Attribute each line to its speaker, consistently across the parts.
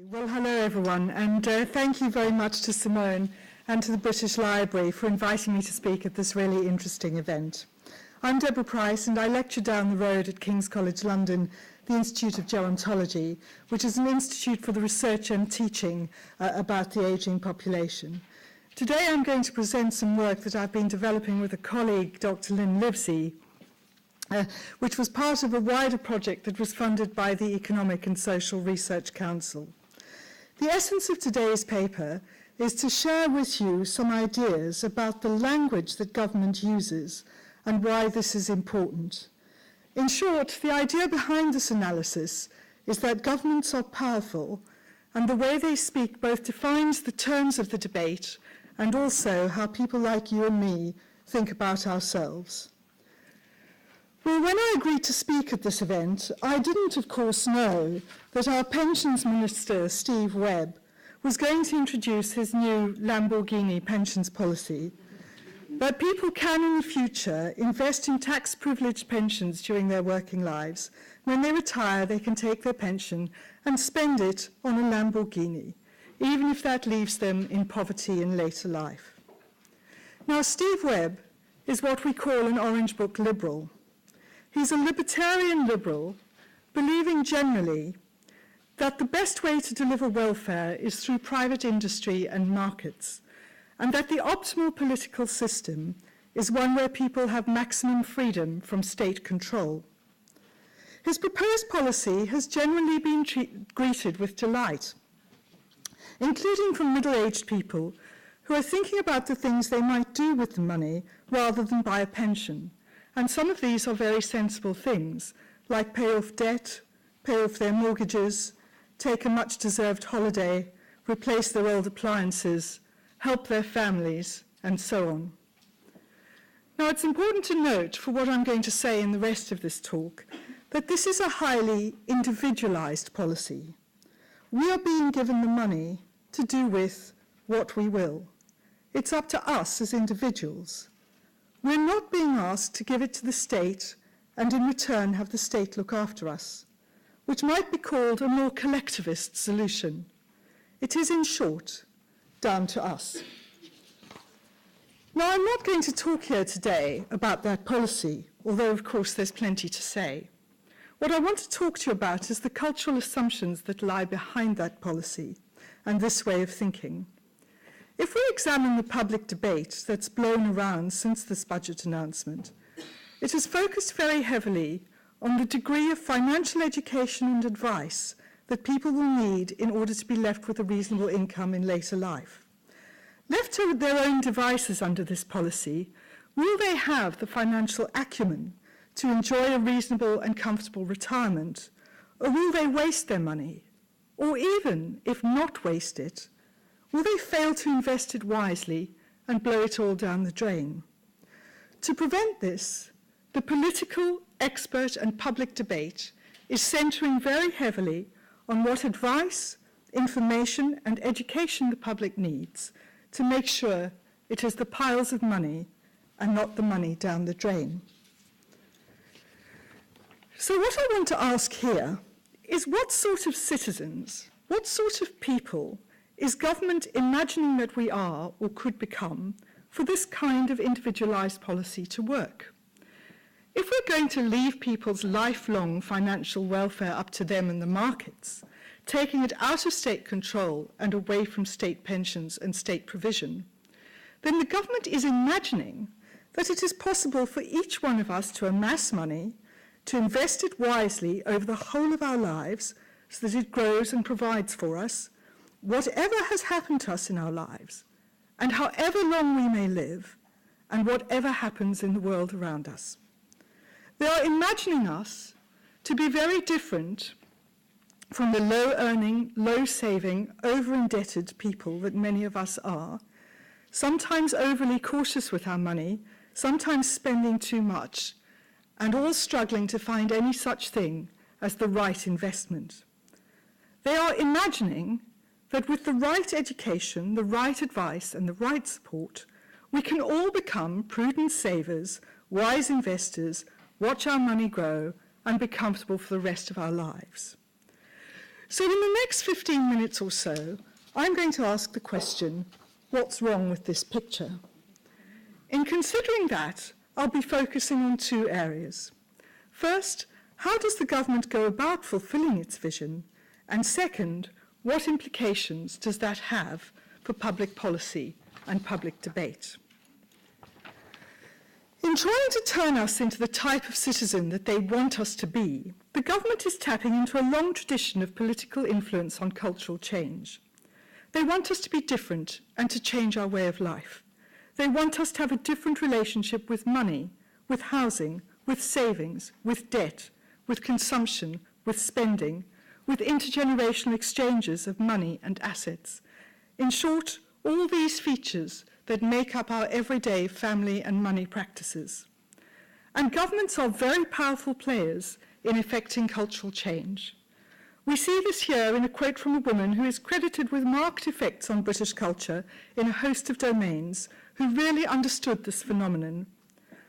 Speaker 1: Well, hello everyone, and thank you very much to Simone and to the British Library for inviting me to speak at this really interesting event. I'm Debora Price, and I lecture down the road at King's College London, the Institute of Gerontology, which is an institute for the research and teaching about the ageing population. Today I'm going to present some work that I've been developing with a colleague, Dr. Lynn Livesey, which was part of a wider project that was funded by the Economic and Social Research Council. The essence of today's paper is to share with you some ideas about the language that government uses and why this is important. In short, the idea behind this analysis is that governments are powerful, and the way they speak both defines the terms of the debate and also how people like you and me think about ourselves. Well, when I agreed to speak at this event, I didn't, of course, know that our pensions minister, Steve Webb, was going to introduce his new Lamborghini Pensions policy. But people can, in the future, invest in tax-privileged pensions during their working lives. When they retire, they can take their pension and spend it on a Lamborghini, even if that leaves them in poverty in later life. Now, Steve Webb is what we call an Orange Book liberal. He's a libertarian liberal, believing generally that the best way to deliver welfare is through private industry and markets, and that the optimal political system is one where people have maximum freedom from state control. His proposed policy has generally been greeted with delight, including from middle-aged people who are thinking about the things they might do with the money rather than buy a pension. And some of these are very sensible things, like pay off debt, pay off their mortgages, take a much-deserved holiday, replace their old appliances, help their families, and so on. Now, it's important to note, for what I'm going to say in the rest of this talk, that this is a highly individualized policy. We are being given the money to do with what we will. It's up to us as individuals. We're not being asked to give it to the state and in return have the state look after us, which might be called a more collectivist solution. It is, in short, down to us. Now, I'm not going to talk here today about that policy, although, of course, there's plenty to say. What I want to talk to you about is the cultural assumptions that lie behind that policy and this way of thinking. If we examine the public debate that's blown around since this budget announcement, it has focused very heavily on the degree of financial education and advice that people will need in order to be left with a reasonable income in later life. Left to their own devices under this policy, will they have the financial acumen to enjoy a reasonable and comfortable retirement, or will they waste their money? Or even, if not waste it, will they fail to invest it wisely and blow it all down the drain? To prevent this, the political, expert, and public debate is centering very heavily on what advice, information, and education the public needs to make sure it is the piles of money and not the money down the drain. So what I want to ask here is, what sort of citizens, what sort of people is government imagining that we are or could become for this kind of individualized policy to work? If we're going to leave people's lifelong financial welfare up to them and the markets, taking it out of state control and away from state pensions and state provision, then the government is imagining that it is possible for each one of us to amass money, to invest it wisely over the whole of our lives so that it grows and provides for us, whatever has happened to us in our lives, and however long we may live, and whatever happens in the world around us. They are imagining us to be very different from the low-earning, low-saving, over-indebted people that many of us are, sometimes overly cautious with our money, sometimes spending too much, and all struggling to find any such thing as the right investment. They are imagining that with the right education, the right advice, and the right support, we can all become prudent savers, wise investors, watch our money grow, and be comfortable for the rest of our lives. So in the next 15 minutes or so, I'm going to ask the question, what's wrong with this picture? In considering that, I'll be focusing on two areas. First, how does the government go about fulfilling its vision? And second, what implications does that have for public policy and public debate? In trying to turn us into the type of citizen that they want us to be, the government is tapping into a long tradition of political influence on cultural change. They want us to be different and to change our way of life. They want us to have a different relationship with money, with housing, with savings, with debt, with consumption, with spending, with intergenerational exchanges of money and assets. In short, all these features that make up our everyday family and money practices. And governments are very powerful players in effecting cultural change. We see this here in a quote from a woman who is credited with marked effects on British culture in a host of domains, who really understood this phenomenon.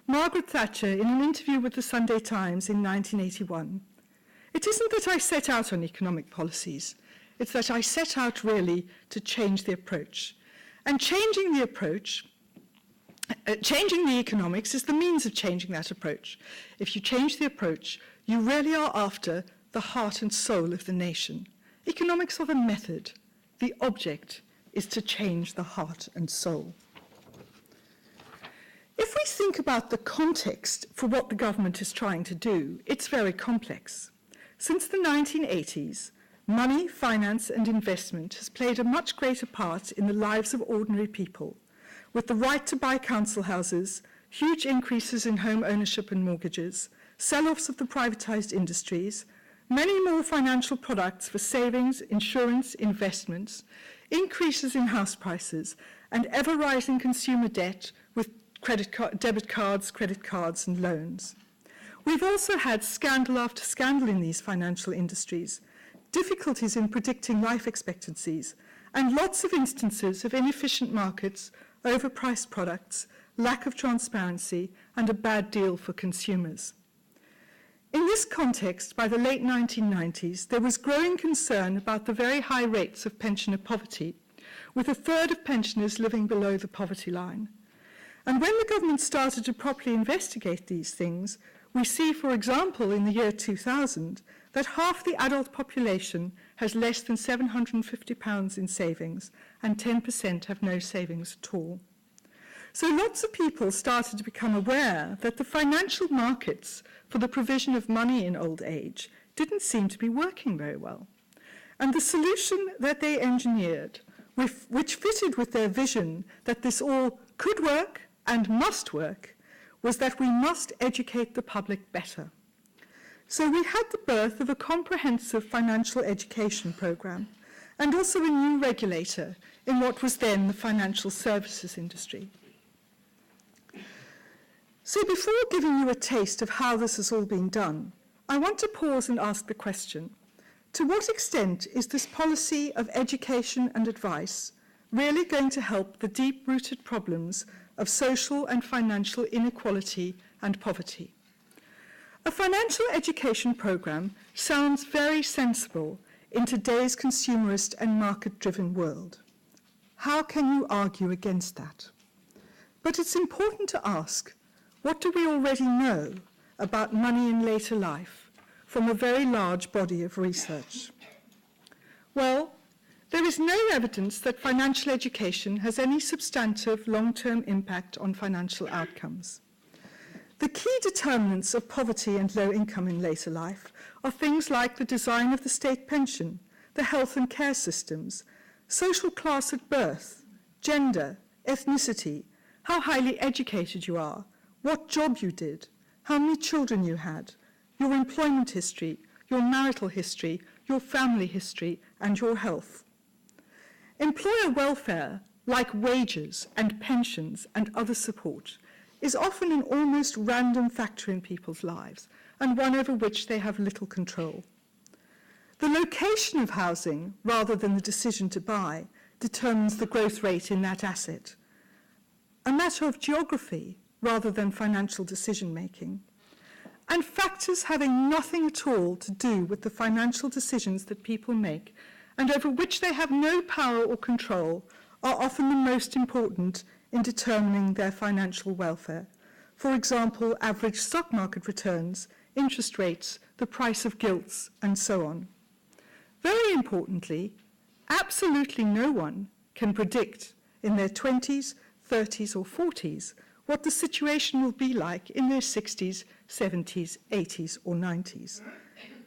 Speaker 1: Margaret Thatcher, in an interview with the Sunday Times in 1981, "It isn't that I set out on economic policies, it's that I set out really to change the approach. And changing the approach, changing the economics is the means of changing that approach. If you change the approach, you really are after the heart and soul of the nation. Economics are the method. The object is to change the heart and soul." If we think about the context for what the government is trying to do, it's very complex. Since the 1980s, money, finance, and investment has played a much greater part in the lives of ordinary people, with the right to buy council houses, huge increases in home ownership and mortgages, sell-offs of the privatized industries, many more financial products for savings, insurance, investments, increases in house prices, and ever-rising consumer debt with debit cards, credit cards, and loans. We've also had scandal after scandal in these financial industries, difficulties in predicting life expectancies, and lots of instances of inefficient markets, overpriced products, lack of transparency, and a bad deal for consumers. In this context, by the late 1990s, there was growing concern about the very high rates of pensioner poverty, with a third of pensioners living below the poverty line. And when the government started to properly investigate these things, we see, for example, in the year 2000, that half the adult population has less than £750 in savings, and 10% have no savings at all. So lots of people started to become aware that the financial markets for the provision of money in old age didn't seem to be working very well. And the solution that they engineered, which fitted with their vision that this all could work and must work, was that we must educate the public better. So we had the birth of a comprehensive financial education program and also a new regulator in what was then the financial services industry. So before giving you a taste of how this has all been done, I want to pause and ask the question, to what extent is this policy of education and advice really going to help the deep-rooted problems of social and financial inequality and poverty? A financial education program sounds very sensible in today's consumerist and market-driven world. How can you argue against that? But it's important to ask, what do we already know about money in later life from a very large body of research? Well, there is no evidence that financial education has any substantive long-term impact on financial outcomes. The key determinants of poverty and low income in later life are things like the design of the state pension, the health and care systems, social class at birth, gender, ethnicity, how highly educated you are, what job you did, how many children you had, your employment history, your marital history, your family history, and your health. Employer welfare, like wages and pensions and other support, is often an almost random factor in people's lives, and one over which they have little control. The location of housing, rather than the decision to buy, determines the growth rate in that asset. A matter of geography, rather than financial decision-making. and factors having nothing at all to do with the financial decisions that people make and over which they have no power or control are often the most important in determining their financial welfare. For example, average stock market returns, interest rates, the price of gilts, and so on. Very importantly, absolutely no one can predict in their 20s, 30s, or 40s what the situation will be like in their 60s, 70s, 80s, or 90s.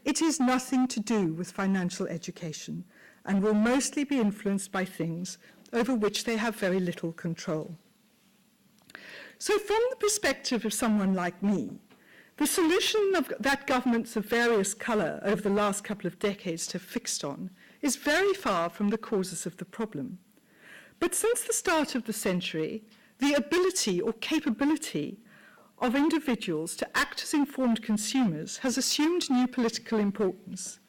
Speaker 1: It is nothing to do with financial education and will mostly be influenced by things over which they have very little control. So from the perspective of someone like me, the solution that governments of various colour over the last couple of decades have fixed on is very far from the causes of the problem. But since the start of the century, the ability or capability of individuals to act as informed consumers has assumed new political importance.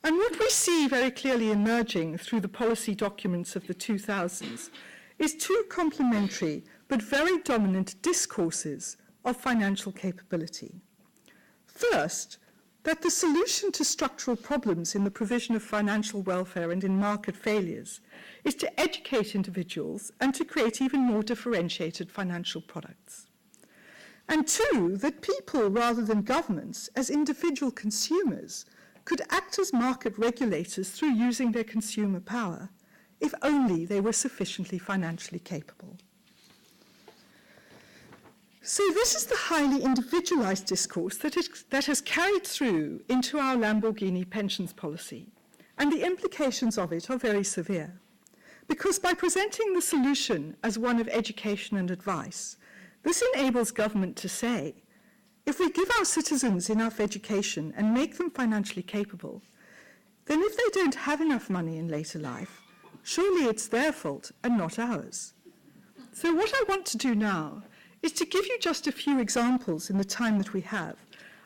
Speaker 1: And what we see very clearly emerging through the policy documents of the 2000s is two complementary but very dominant discourses of financial capability. First, that the solution to structural problems in the provision of financial welfare and in market failures is to educate individuals and to create even more differentiated financial products. And two, that people, rather than governments, as individual consumers, could act as market regulators through using their consumer power, if only they were sufficiently financially capable. So this is the highly individualized discourse that has carried through into our Lamborghini Pensions policy, and the implications of it are very severe. Because by presenting the solution as one of education and advice, this enables government to say, if we give our citizens enough education and make them financially capable, then if they don't have enough money in later life, surely it's their fault and not ours. So what I want to do now is to give you just a few examples in the time that we have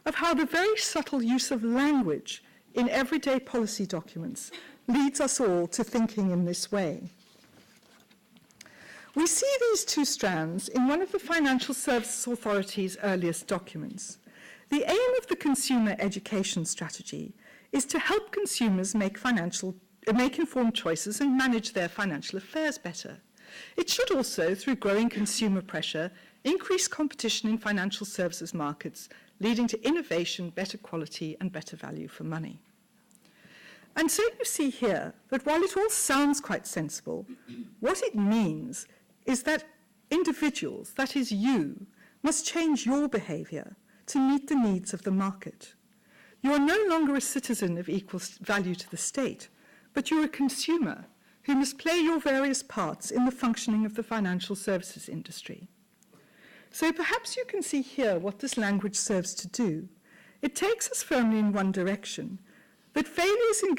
Speaker 1: of how the very subtle use of language in everyday policy documents leads us all to thinking in this way. We see these two strands in one of the Financial Services Authority's earliest documents. The aim of the consumer education strategy is to help consumers make informed choices and manage their financial affairs better. It should also, through growing consumer pressure, increase competition in financial services markets, leading to innovation, better quality, and better value for money. And so you see here that while it all sounds quite sensible, what it means is that individuals, that is you, must change your behavior to meet the needs of the market. You are no longer a citizen of equal value to the state, but you're a consumer who must play your various parts in the functioning of the financial services industry. So perhaps you can see here what this language serves to do. It takes us firmly in one direction, that failures in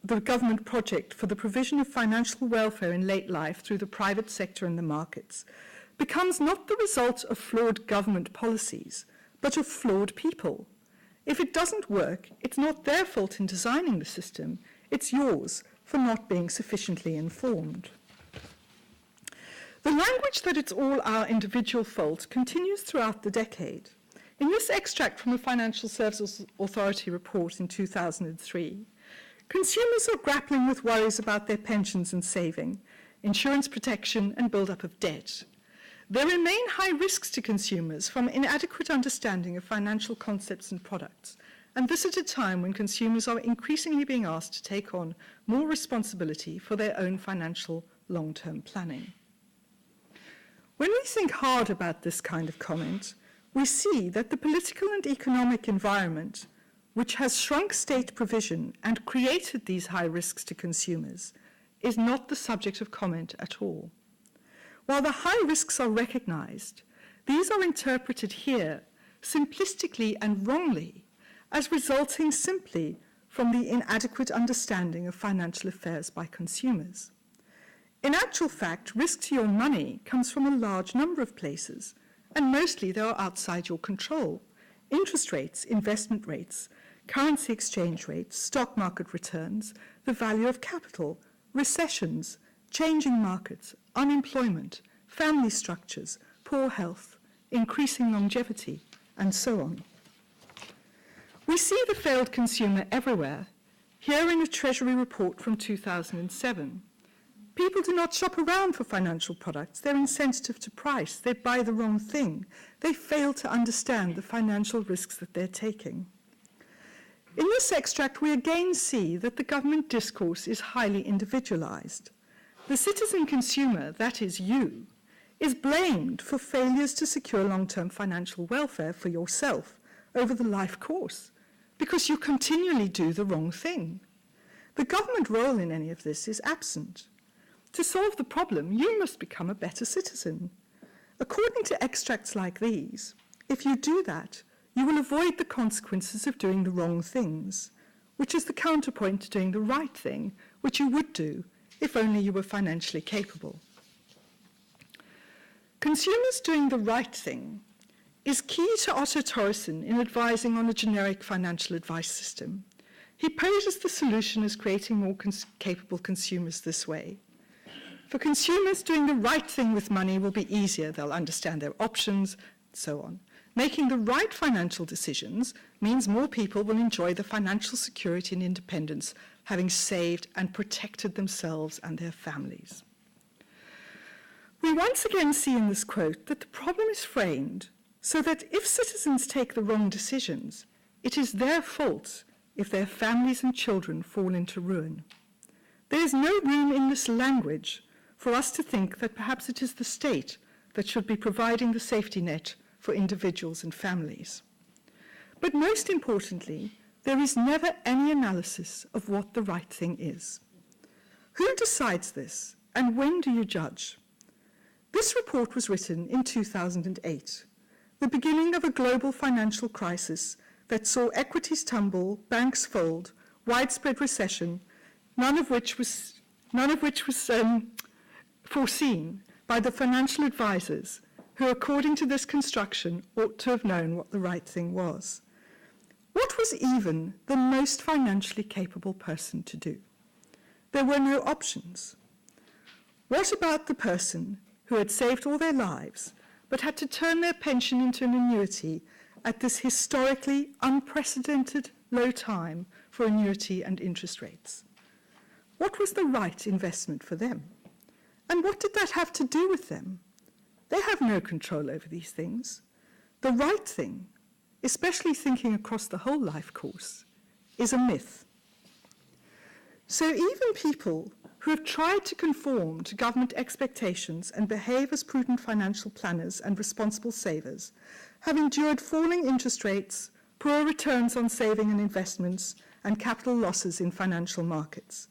Speaker 1: the government project for the provision of financial welfare in late life through the private sector and the markets becomes not the result of flawed government policies, but of flawed people. If it doesn't work, it's not their fault in designing the system, it's yours for not being sufficiently informed. The language that it's all our individual fault continues throughout the decade. In this extract from the Financial Services Authority report in 2003, consumers are grappling with worries about their pensions and saving, insurance protection, and build-up of debt. There remain high risks to consumers from inadequate understanding of financial concepts and products, and this at a time when consumers are increasingly being asked to take on more responsibility for their own financial long-term planning. When we think hard about this kind of comment, we see that the political and economic environment, which has shrunk state provision and created these high risks to consumers, is not the subject of comment at all. While the high risks are recognized, these are interpreted here simplistically and wrongly as resulting simply from the inadequate understanding of financial affairs by consumers. In actual fact, risk to your money comes from a large number of places, and mostly they are outside your control. Interest rates, investment rates, currency exchange rates, stock market returns, the value of capital, recessions, changing markets, unemployment, family structures, poor health, increasing longevity, and so on. We see the failed consumer everywhere. Here in a Treasury Report from 2007. People do not shop around for financial products. They're insensitive to price. They buy the wrong thing. They fail to understand the financial risks that they're taking. In this extract, we again see that the government discourse is highly individualized. The citizen consumer, that is you, is blamed for failures to secure long-term financial welfare for yourself over the life course, because you continually do the wrong thing. The government role in any of this is absent. To solve the problem, you must become a better citizen. According to extracts like these, if you do that, you will avoid the consequences of doing the wrong things, which is the counterpoint to doing the right thing, which you would do if only you were financially capable. Consumers doing the right thing is key to Otto Torresen in advising on a generic financial advice system. He poses the solution as creating more capable consumers this way. For consumers, doing the right thing with money will be easier. They'll understand their options, and so on. Making the right financial decisions means more people will enjoy the financial security and independence, having saved and protected themselves and their families. We once again see in this quote that the problem is framed so that if citizens take the wrong decisions, it is their fault if their families and children fall into ruin. There is no room in this language for us to think that perhaps it is the state that should be providing the safety net for individuals and families. But most importantly, there is never any analysis of what the right thing is. Who decides this, and when do you judge? This report was written in 2008, the beginning of a global financial crisis that saw equities tumble, banks fold, widespread recession, none of which was foreseen by the financial advisors who, according to this construction, ought to have known what the right thing was. What was even the most financially capable person to do? There were no options. What about the person who had saved all their lives but had to turn their pension into an annuity at this historically unprecedented low time for annuity and interest rates? What was the right investment for them? And what did that have to do with them? They have no control over these things. The right thing, especially thinking across the whole life course, is a myth. So even people who have tried to conform to government expectations and behave as prudent financial planners and responsible savers have endured falling interest rates, poor returns on saving and investments, and capital losses in financial markets.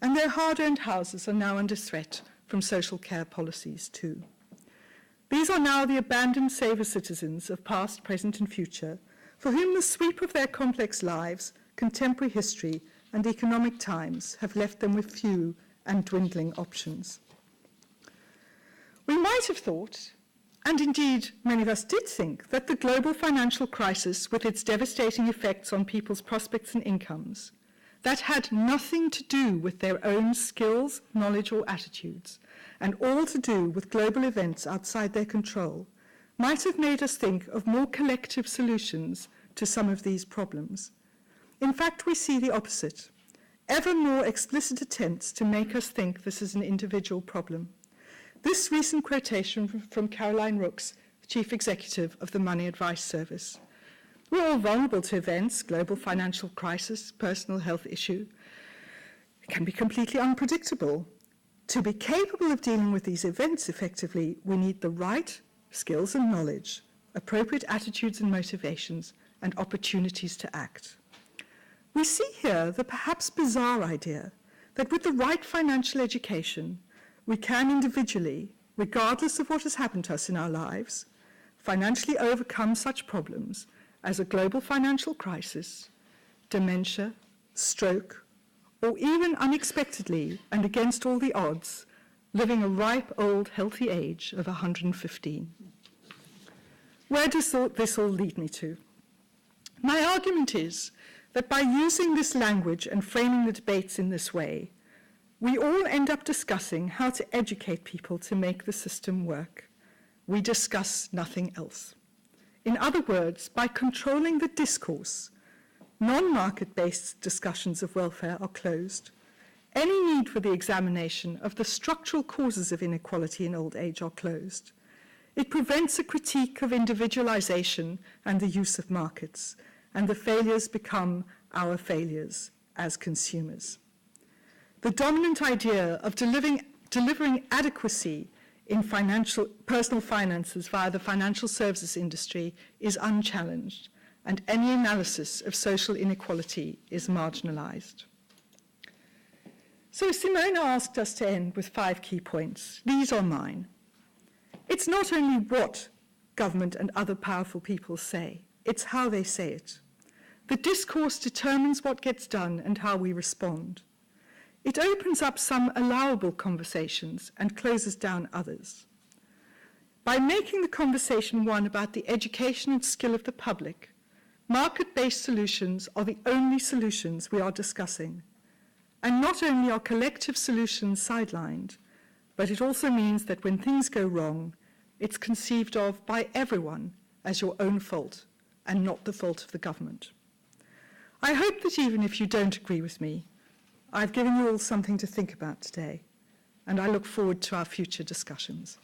Speaker 1: And their hard-earned houses are now under threat from social care policies too. These are now the abandoned saver citizens of past, present, and future, for whom the sweep of their complex lives, contemporary history, and economic times have left them with few and dwindling options. We might have thought, and indeed many of us did think, that the global financial crisis, with its devastating effects on people's prospects and incomes, that had nothing to do with their own skills, knowledge, or attitudes, and all to do with global events outside their control, might have made us think of more collective solutions to some of these problems. In fact, we see the opposite, ever more explicit attempts to make us think this is an individual problem. This recent quotation from Caroline Rooks, Chief Executive of the Money Advice Service. We're all vulnerable to events, global financial crisis, personal health issue. It can be completely unpredictable. To be capable of dealing with these events effectively, we need the right skills and knowledge, appropriate attitudes and motivations, and opportunities to act. We see here the perhaps bizarre idea that with the right financial education, we can individually, regardless of what has happened to us in our lives, financially overcome such problems as a global financial crisis, dementia, stroke, or even unexpectedly and against all the odds, living a ripe, old, healthy age of 115. Where does this all lead me to? My argument is that by using this language and framing the debates in this way, we all end up discussing how to educate people to make the system work. We discuss nothing else. In other words, by controlling the discourse, Non-market-based discussions of welfare are closed. Any need for the examination of the structural causes of inequality in old age are closed. It prevents a critique of individualization and the use of markets, and the failures become our failures as consumers. The dominant idea of delivering adequacy in personal finances via the financial services industry is unchallenged, and any analysis of social inequality is marginalized. So Simone asked us to end with 5 key points. These are mine. It's not only what government and other powerful people say, it's how they say it. The discourse determines what gets done and how we respond. It opens up some allowable conversations and closes down others. By making the conversation one about the education and skill of the public, market-based solutions are the only solutions we are discussing. And not only are collective solutions sidelined, but it also means that when things go wrong, it's conceived of by everyone as your own fault and not the fault of the government. I hope that even if you don't agree with me, I've given you all something to think about today, and I look forward to our future discussions.